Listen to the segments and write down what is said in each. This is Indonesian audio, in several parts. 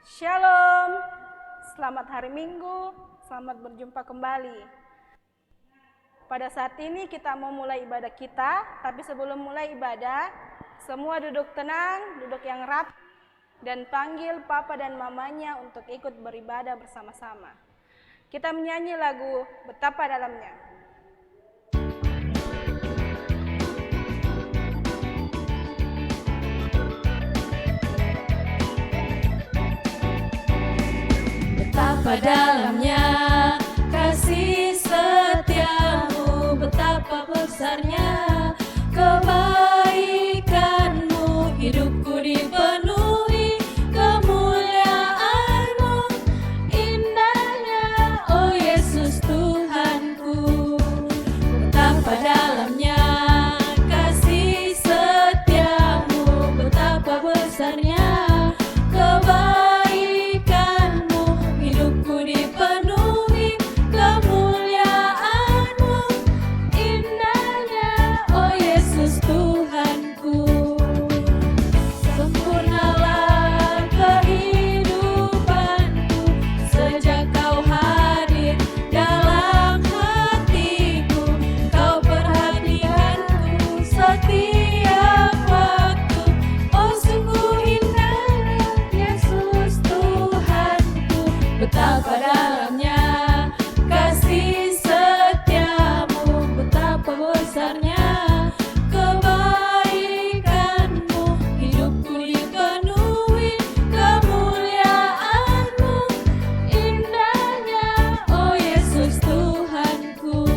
Shalom, selamat hari Minggu, selamat berjumpa kembali. Pada saat ini kita mau mulai ibadah kita, tapi sebelum mulai ibadah, semua duduk tenang, duduk yang rapi, dan panggil papa dan mamanya untuk ikut beribadah bersama-sama. Kita menyanyi lagu Betapa Dalamnya. Betapa dalamnya kasih setiamu, betapa besarnya kebaikanmu, hidupku dipenuhi kemuliaanmu, indahnya oh Yesus Tuhanku. Betapa dalamnya kasih setiamu, betapa besarnya betapa dalamnya kasih setiamu, betapa besarnya kebaikanmu, hidupku dipenuhi kemuliaanmu, indahnya oh Yesus Tuhanku.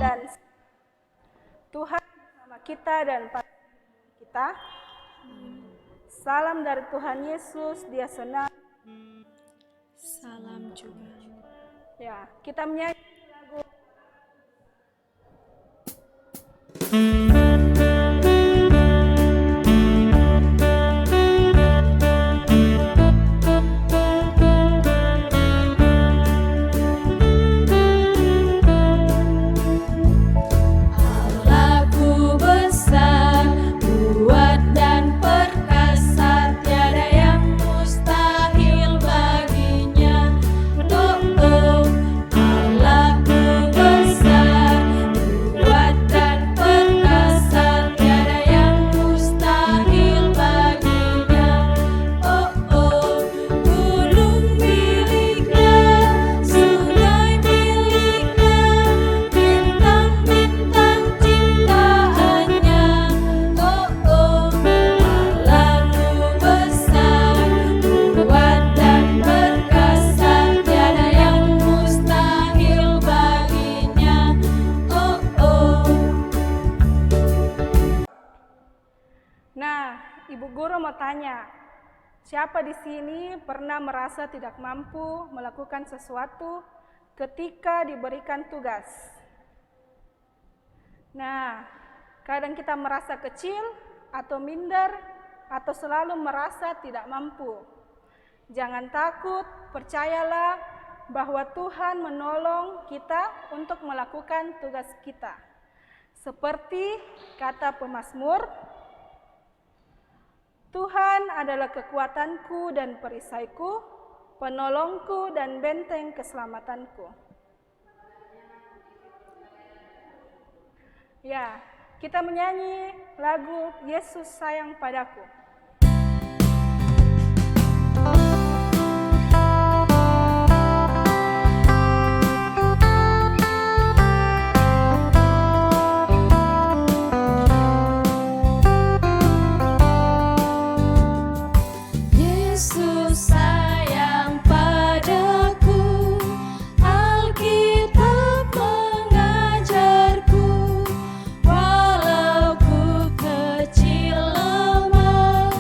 Dan Tuhan bersama kita dan kita. Salam dari Tuhan Yesus, Dia senang. Salam juga. Ya, kita menyanyi lagu Ibu Guru mau tanya, siapa di sini pernah merasa tidak mampu melakukan sesuatu ketika diberikan tugas? Nah, kadang kita merasa kecil atau minder atau selalu merasa tidak mampu. Jangan takut, percayalah bahwa Tuhan menolong kita untuk melakukan tugas kita. Seperti kata pemazmur, Tuhan adalah kekuatanku dan perisaiku, penolongku dan benteng keselamatanku. Ya, kita menyanyi lagu Yesus Sayang Padaku. Walau ku kecil lemah,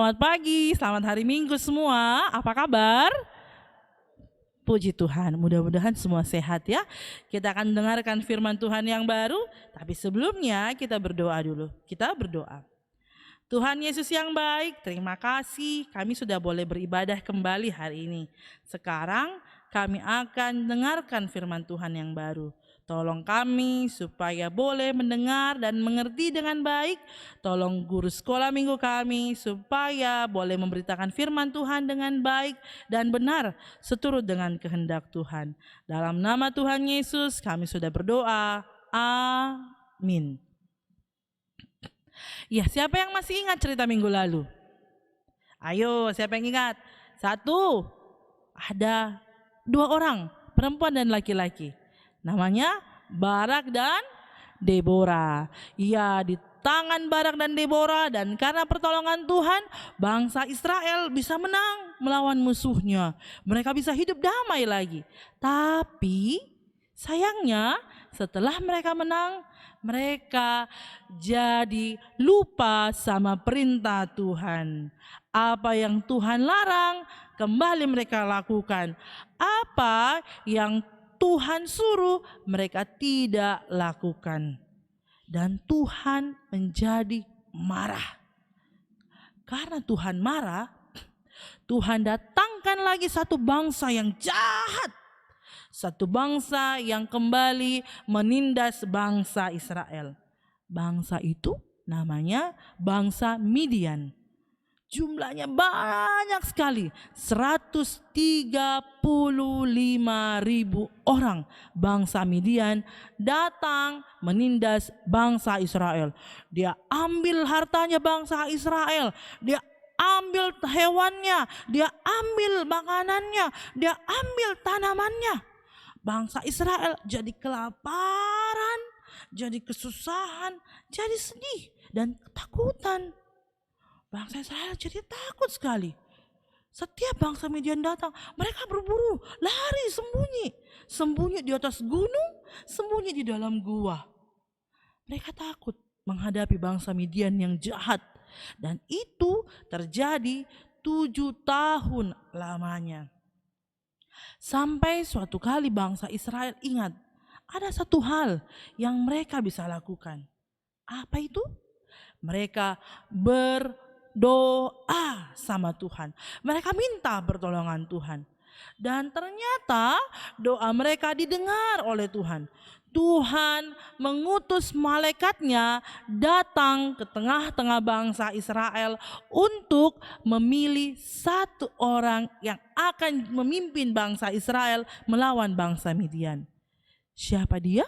Selamat pagi, selamat hari Minggu semua. Apa kabar? Puji Tuhan, mudah-mudahan semua sehat ya. Kita akan dengarkan firman Tuhan yang baru, tapi sebelumnya kita berdoa dulu. Kita berdoa. Tuhan Yesus yang baik, terima kasih kami sudah boleh beribadah kembali hari ini. Sekarang kami akan dengarkan firman Tuhan yang baru. Tolong kami supaya boleh mendengar dan mengerti dengan baik. Tolong guru sekolah minggu kami supaya boleh memberitakan firman Tuhan dengan baik dan benar seturut dengan kehendak Tuhan. Dalam nama Tuhan Yesus kami sudah berdoa. Amin. Ya, siapa yang masih ingat cerita minggu lalu? Ayo, siapa yang ingat? 1, ada 2 orang, perempuan dan laki-laki. Namanya Barak dan Deborah. Iya, di tangan Barak dan Deborah dan karena pertolongan Tuhan, bangsa Israel bisa menang melawan musuhnya. Mereka bisa hidup damai lagi. Tapi sayangnya setelah mereka menang, mereka jadi lupa sama perintah Tuhan. Apa yang Tuhan larang, kembali mereka lakukan. Apa yang Tuhan suruh, mereka tidak lakukan. Dan Tuhan menjadi marah. Karena Tuhan marah, Tuhan datangkan lagi satu bangsa yang jahat. Satu bangsa yang kembali menindas bangsa Israel. Bangsa itu namanya bangsa Midian. Jumlahnya banyak sekali, 135.000 orang bangsa Midian datang menindas bangsa Israel. Dia ambil hartanya bangsa Israel, dia ambil hewannya, dia ambil makanannya, dia ambil tanamannya. Bangsa Israel jadi kelaparan, jadi kesusahan, jadi sedih dan ketakutan. Bangsa Israel jadi takut sekali. Setiap bangsa Midian datang, mereka berburu, lari, sembunyi. Sembunyi di atas gunung, sembunyi di dalam gua. Mereka takut menghadapi bangsa Midian yang jahat. Dan itu terjadi 7 tahun lamanya. Sampai suatu kali bangsa Israel ingat, ada satu hal yang mereka bisa lakukan. Apa itu? Mereka berdoa sama Tuhan. Mereka minta pertolongan Tuhan. Dan ternyata doa mereka didengar oleh Tuhan. Tuhan mengutus malaikatnya datang ke tengah-tengah bangsa Israel untuk memilih satu orang yang akan memimpin bangsa Israel melawan bangsa Midian. Siapa dia?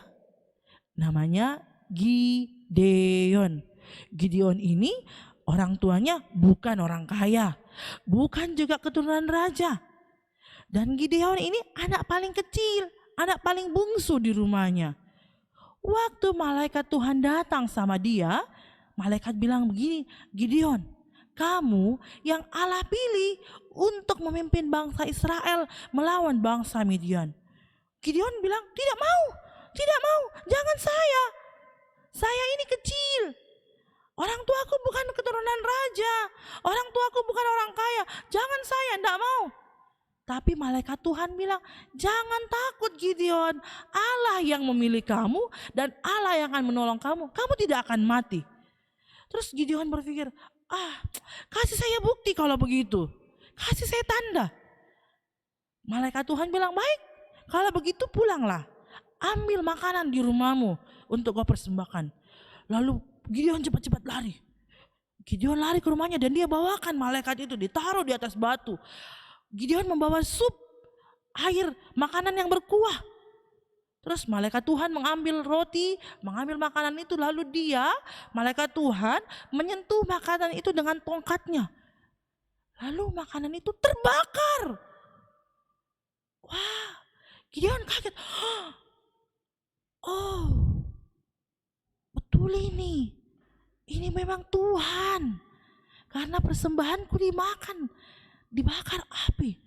Namanya Gideon. Gideon ini orang tuanya bukan orang kaya, bukan juga keturunan raja. Dan Gideon ini anak paling kecil, anak paling bungsu di rumahnya. Waktu malaikat Tuhan datang sama dia, malaikat bilang begini, Gideon, kamu yang Allah pilih untuk memimpin bangsa Israel melawan bangsa Midian. Gideon bilang, tidak mau, jangan saya. Saya ini kecil. Orang tuaku bukan keturunan raja, orang tuaku bukan orang kaya, jangan saya, tidak mau. Tapi malaikat Tuhan bilang, jangan takut Gideon, Allah yang memilih kamu dan Allah yang akan menolong kamu, kamu tidak akan mati. Terus Gideon berpikir, kasih saya bukti kalau begitu, kasih saya tanda. Malaikat Tuhan bilang, baik, kalau begitu pulanglah, ambil makanan di rumahmu untuk kau persembahkan. Lalu Gideon cepat-cepat lari. Gideon lari ke rumahnya dan dia bawakan malaikat itu, ditaruh di atas batu. Gideon membawa sup, air, makanan yang berkuah. Terus malaikat Tuhan mengambil roti, mengambil makanan itu, lalu malaikat Tuhan menyentuh makanan itu dengan tongkatnya. Lalu makanan itu terbakar. Wah, Gideon kaget. Oh, betul ini memang Tuhan. Karena persembahanku dibakar api.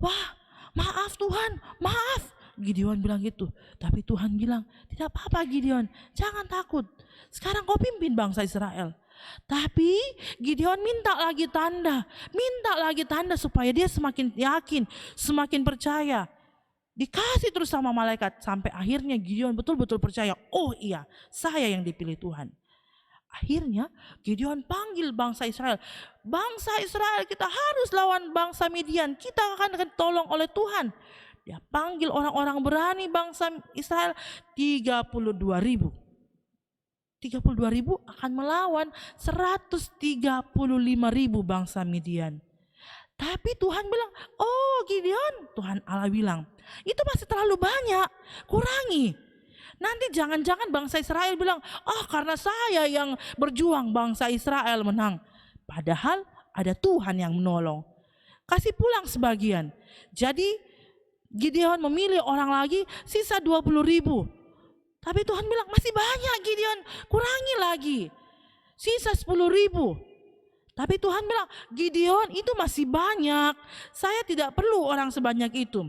Wah, maaf Tuhan, maaf. Gideon bilang gitu. Tapi Tuhan bilang, tidak apa-apa Gideon, jangan takut. Sekarang kau pimpin bangsa Israel. Tapi Gideon minta lagi tanda supaya dia semakin yakin, semakin percaya. Dikasih terus sama malaikat sampai akhirnya Gideon betul-betul percaya, oh iya, saya yang dipilih Tuhan. Akhirnya Gideon panggil bangsa Israel. Bangsa Israel, kita harus lawan bangsa Midian. Kita akan ditolong oleh Tuhan. Dia panggil orang-orang berani bangsa Israel 32.000. 32.000 akan melawan 135.000 bangsa Midian. Tapi Tuhan bilang, oh Gideon, Tuhan Allah bilang, itu masih terlalu banyak, kurangi. Nanti jangan-jangan bangsa Israel bilang, karena saya yang berjuang bangsa Israel menang. Padahal ada Tuhan yang menolong. Kasih pulang sebagian. Jadi Gideon memilih orang lagi, sisa 20.000. Tapi Tuhan bilang, masih banyak Gideon, kurangi lagi. Sisa 10.000. Tapi Tuhan bilang, Gideon itu masih banyak, saya tidak perlu orang sebanyak itu.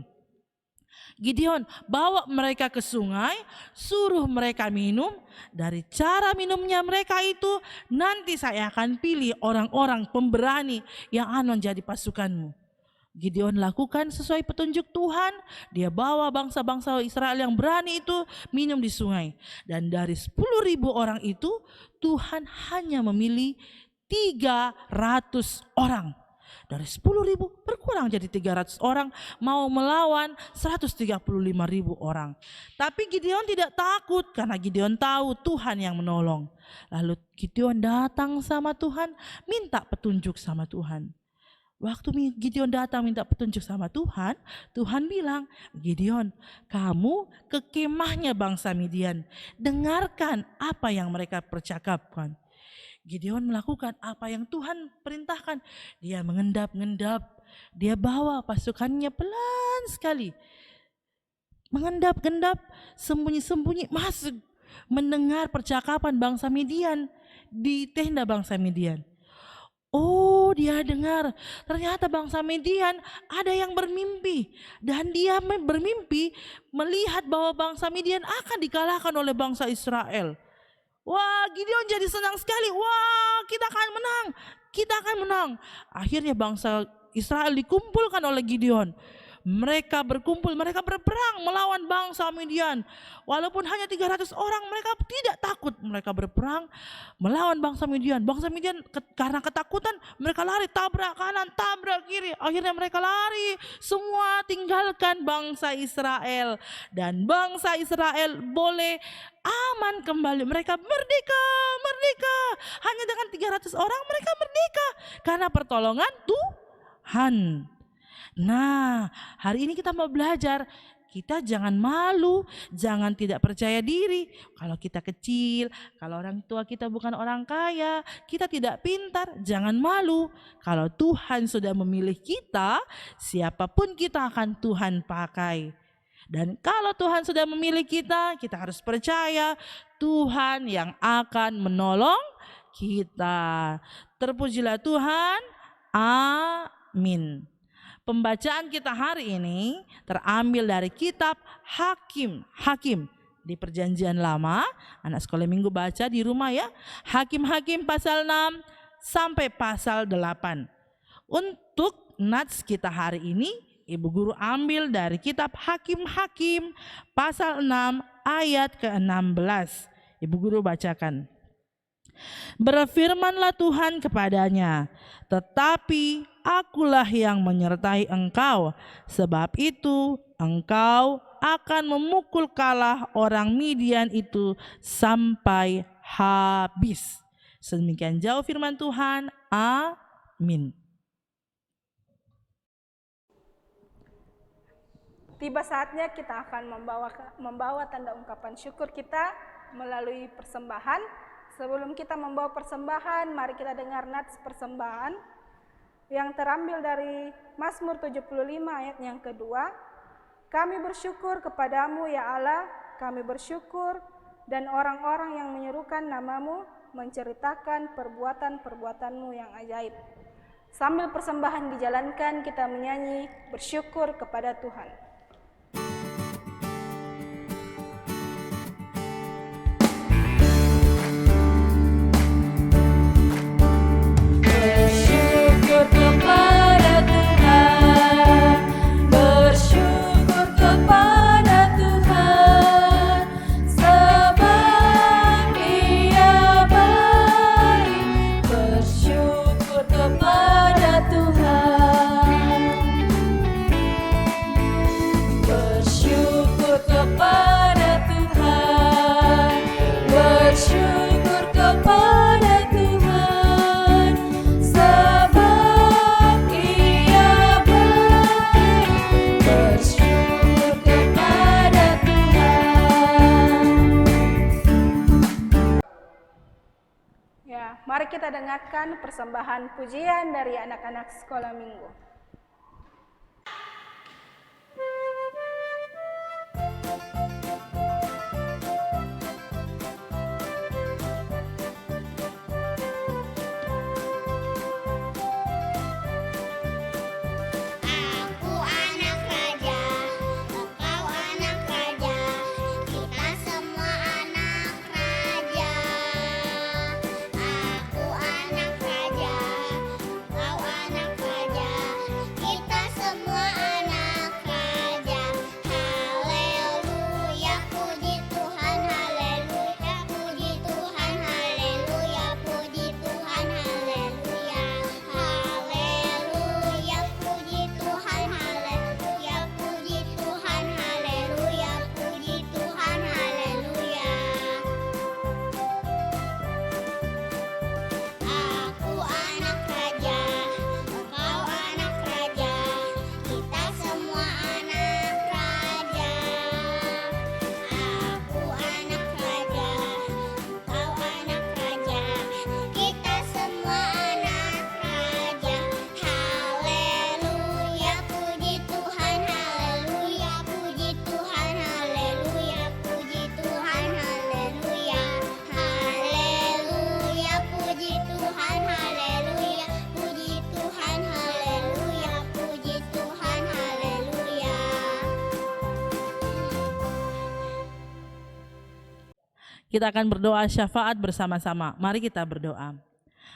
Gideon bawa mereka ke sungai, suruh mereka minum. Dari cara minumnya mereka itu, nanti saya akan pilih orang-orang pemberani yang akan menjadi pasukanmu. Gideon lakukan sesuai petunjuk Tuhan. Dia bawa bangsa-bangsa Israel yang berani itu minum di sungai. Dan dari 10.000 orang itu, Tuhan hanya memilih 300 orang. Dari 10.000 berkurang jadi 300 orang, mau melawan 135.000 orang. Tapi Gideon tidak takut karena Gideon tahu Tuhan yang menolong. Lalu Gideon datang sama Tuhan, minta petunjuk sama Tuhan. Waktu Gideon datang minta petunjuk sama Tuhan, Tuhan bilang, Gideon, kamu ke kemahnya bangsa Midian, dengarkan apa yang mereka percakapkan. Gideon melakukan apa yang Tuhan perintahkan. Dia mengendap-endap, dia bawa pasukannya pelan sekali. Mengendap-endap, sembunyi-sembunyi masuk, mendengar percakapan bangsa Midian di tenda bangsa Midian. Oh, dia dengar ternyata bangsa Midian ada yang bermimpi. Dan dia bermimpi melihat bahwa bangsa Midian akan dikalahkan oleh bangsa Israel. Wah, Gideon jadi senang sekali. Wah, kita akan menang. Akhirnya bangsa Israel dikumpulkan oleh Gideon. Mereka berkumpul, mereka berperang melawan bangsa Midian. Walaupun hanya 300 orang, mereka tidak takut. Mereka berperang melawan bangsa Midian. Bangsa Midian karena ketakutan, mereka lari, tabrak kanan, tabrak kiri. Akhirnya mereka lari, semua tinggalkan bangsa Israel. Dan bangsa Israel boleh aman kembali. Mereka merdeka. Hanya dengan 300 orang mereka merdeka. Karena pertolongan Tuhan. Nah, hari ini kita mau belajar, kita jangan malu, jangan tidak percaya diri. Kalau kita kecil, kalau orang tua kita bukan orang kaya, kita tidak pintar, jangan malu. Kalau Tuhan sudah memilih kita, siapapun kita akan Tuhan pakai. Dan kalau Tuhan sudah memilih kita, kita harus percaya Tuhan yang akan menolong kita. Terpujilah Tuhan, amin. Pembacaan kita hari ini terambil dari kitab Hakim di Perjanjian Lama. Anak sekolah minggu baca di rumah ya. Hakim pasal 6 sampai pasal 8. Untuk nats kita hari ini, Ibu Guru ambil dari kitab Hakim pasal 6 ayat ke-16. Ibu Guru bacakan. Berfirmanlah Tuhan kepadanya, tetapi akulah yang menyertai engkau, sebab itu engkau akan memukul kalah orang Midian itu sampai habis. Sedemikian jauh firman Tuhan, amin. Tiba saatnya kita akan membawa tanda ungkapan syukur kita melalui persembahan. Sebelum kita membawa persembahan, mari kita dengar nats persembahan yang terambil dari Mazmur 75 ayat yang kedua. Kami bersyukur kepadamu ya Allah, kami bersyukur dan orang-orang yang menyerukan namamu menceritakan perbuatan-perbuatanmu yang ajaib. Sambil persembahan dijalankan, kita menyanyi bersyukur kepada Tuhan. Mari kita dengarkan persembahan pujian dari anak-anak sekolah minggu. Aku anak raja, engkau anak raja, kita semua anak raja. Aku anak raja, engkau anak raja, kita semua anak raja. Haleluya, puji Tuhan, haleluya, puji Tuhan, haleluya, puji Tuhan, haleluya. Haleluya, puji Tuhan, haleluya, puji Tuhan, haleluya, puji Tuhan, haleluya. Aku anak raja, engkau anak raja, kita semua anak raja. Aku anak raja, engkau anak raja, kita semua anak raja. Haleluya, puji Tuhan, haleluya, puji Tuhan, haleluya, puji Tuhan, haleluya. Haleluya, puji Tuhan, haleluya, puji Tuhan, haleluya, puji Tuhan, haleluya. Kita akan berdoa syafaat bersama-sama. Mari kita berdoa.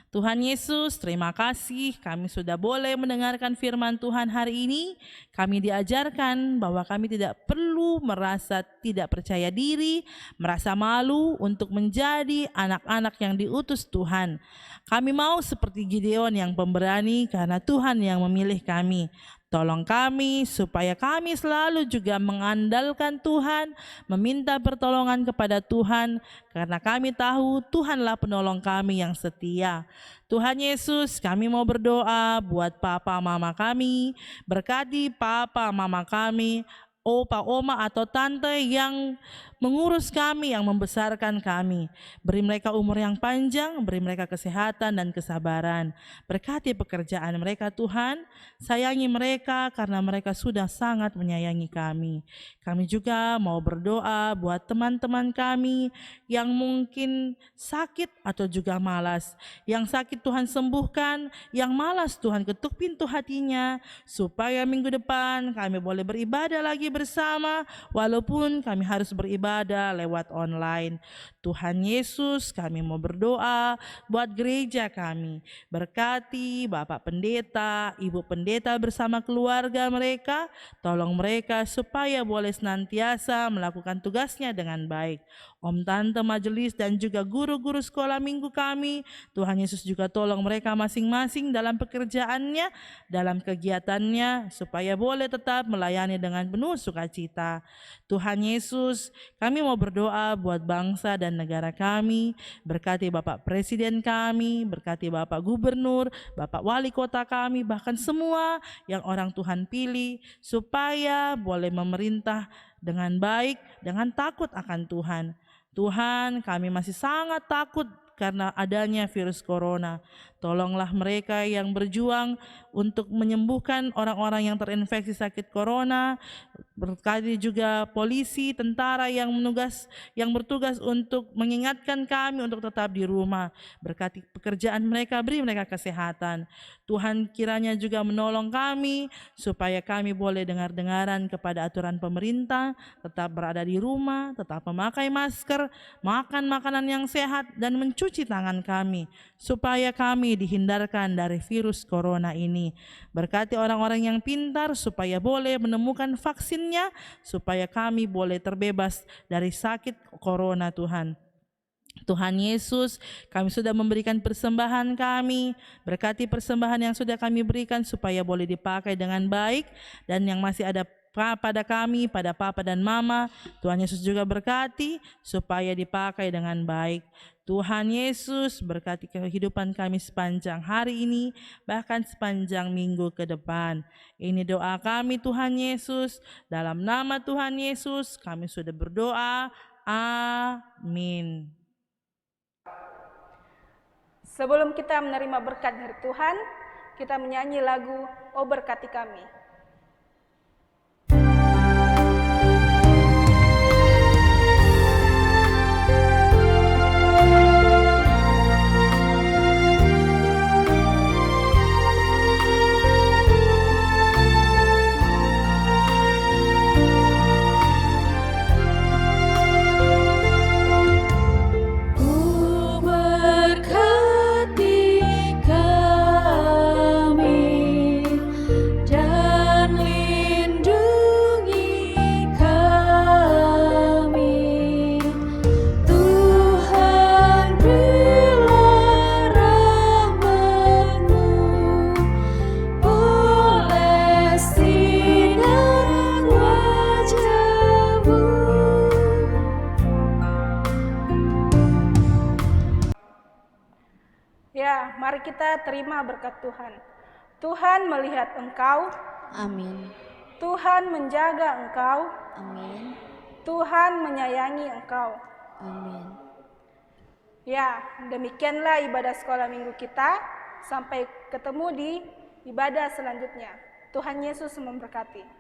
Tuhan Yesus, terima kasih kami sudah boleh mendengarkan firman Tuhan hari ini. Kami diajarkan bahwa kami tidak perlu merasa tidak percaya diri, merasa malu untuk menjadi anak-anak yang diutus Tuhan. Kami mau seperti Gideon yang pemberani karena Tuhan yang memilih kami. Tolong kami supaya kami selalu juga mengandalkan Tuhan, meminta pertolongan kepada Tuhan, karena kami tahu Tuhanlah penolong kami yang setia. Tuhan Yesus, kami mau berdoa buat papa mama kami, berkati papa mama kami, opa oma atau tante yang mengurus kami, yang membesarkan kami. Beri mereka umur yang panjang, beri mereka kesehatan dan kesabaran. Berkati pekerjaan mereka Tuhan, sayangi mereka karena mereka sudah sangat menyayangi kami. Kami juga mau berdoa buat teman-teman kami yang mungkin sakit atau juga malas. Yang sakit Tuhan sembuhkan, yang malas Tuhan ketuk pintu hatinya, supaya minggu depan kami boleh beribadah lagi bersama, walaupun kami harus beribadah lewat online. Tuhan Yesus, kami mau berdoa buat gereja kami. Berkati Bapak Pendeta, Ibu Pendeta bersama keluarga mereka, tolong mereka supaya boleh senantiasa melakukan tugasnya dengan baik. Om Tante majelis dan juga guru-guru sekolah minggu kami, Tuhan Yesus juga tolong mereka masing-masing dalam pekerjaannya, dalam kegiatannya, supaya boleh tetap melayani dengan penuh sukacita. Tuhan Yesus, kami mau berdoa buat bangsa dan negara kami, berkati Bapak Presiden kami, berkati Bapak Gubernur, Bapak Wali Kota kami, bahkan semua yang orang Tuhan pilih, supaya boleh memerintah dengan baik, dengan takut akan Tuhan. Tuhan, kami masih sangat takut karena adanya virus corona. Tolonglah mereka yang berjuang untuk menyembuhkan orang-orang yang terinfeksi sakit corona. Berkati juga polisi, tentara yang bertugas untuk mengingatkan kami untuk tetap di rumah. Berkati pekerjaan mereka, beri mereka kesehatan. Tuhan kiranya juga menolong kami supaya kami boleh dengar-dengaran kepada aturan pemerintah, tetap berada di rumah, tetap memakai masker, makan makanan yang sehat, dan mencuci tangan kami, supaya kami dihindarkan dari virus corona ini. Berkati orang-orang yang pintar supaya boleh menemukan vaksinnya, supaya kami boleh terbebas dari sakit corona Tuhan. Tuhan Yesus, kami sudah memberikan persembahan kami, berkati persembahan yang sudah kami berikan supaya boleh dipakai dengan baik, dan yang masih ada pada kami, pada papa dan mama, Tuhan Yesus juga berkati supaya dipakai dengan baik. Tuhan Yesus berkati kehidupan kami sepanjang hari ini, bahkan sepanjang minggu ke depan. Ini doa kami Tuhan Yesus, dalam nama Tuhan Yesus kami sudah berdoa. Amin. Sebelum kita menerima berkat dari Tuhan, kita menyanyi lagu "Oh Berkati Kami". Ku berkati kami dan lindungi kami, Tuhan berilah rahmat-Mu oleh sinar wajah-Mu. Ya, mari kita terima berkat Tuhan. Tuhan melihat engkau, Amin. Tuhan menjaga engkau, Amin. Tuhan menyayangi engkau. Amin. Ya, demikianlah ibadah sekolah minggu kita. Sampai ketemu di ibadah selanjutnya. Tuhan Yesus memberkati.